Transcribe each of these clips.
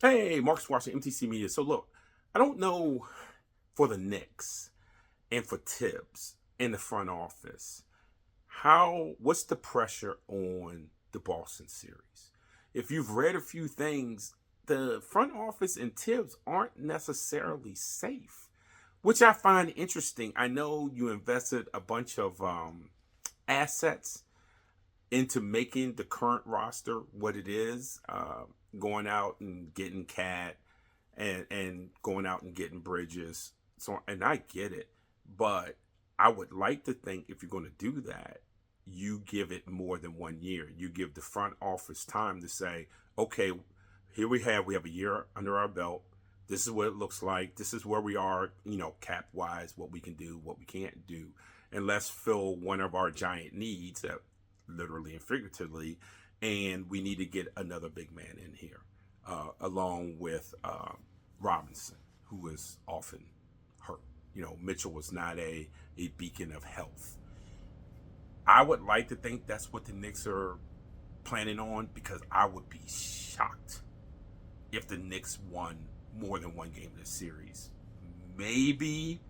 Hey, Marcus watching MTC Media. So look, I don't know for the Knicks and for Thibs in the front office, what's the pressure on the Boston series? If you've read a few things, the front office and Thibs aren't necessarily safe, which I find interesting. I know you invested a bunch of assets into making the current roster what it is, going out and getting Cat and going out and getting Bridges. So, and I get it, but I would like to think if you're going to do that, you give it more than 1 year. You give the front office time to say, okay, here we have a year under our belt. This is what it looks like. This is where we are, cap wise, what we can do, what we can't do, and let's fill one of our giant needs, literally and figuratively, and we need to get another big man in here, along with Robinson, who is often hurt. Mitchell was not a beacon of health. I would like to think that's what the Knicks are planning on, because I would be shocked if the Knicks won more than one game this series. Maybe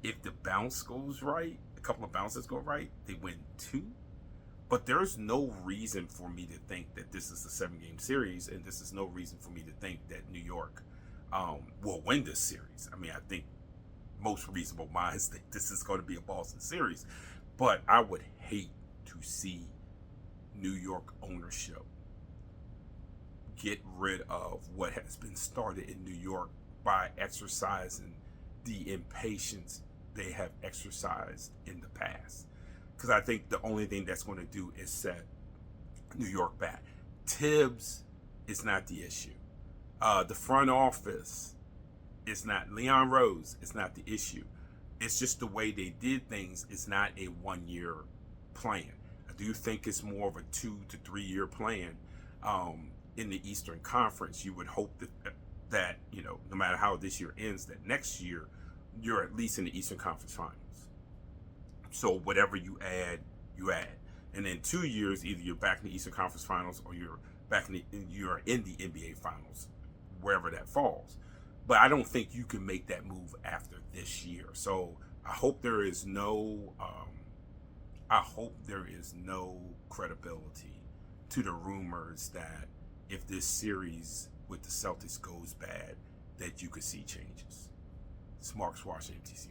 if the bounce goes right, a couple of bounces go right, they win two. But there's no reason for me to think that this is a 7-game series, and this is no reason for me to think that New York will win this series. I mean, I think most reasonable minds think this is going to be a Boston series. But I would hate to see New York ownership get rid of what has been started in New York by exercising the impatience they have exercised in the past. Because I think the only thing that's going to do is set New York back. Thibs is not the issue. The front office is not. Leon Rose is not the issue. It's just the way they did things. It's not a 1-year plan. I do think it's more of a 2 to 3 year plan. In the Eastern Conference, you would hope that no matter how this year ends, that next year you're at least in the Eastern Conference Finals. So whatever you add, and in 2 years, either you're back in the Eastern Conference Finals or you're in the NBA Finals, wherever that falls. But I don't think you can make that move after this year. So I hope there is no credibility to the rumors that if this series with the Celtics goes bad, that you could see changes. It's Marcus Washington, MTC.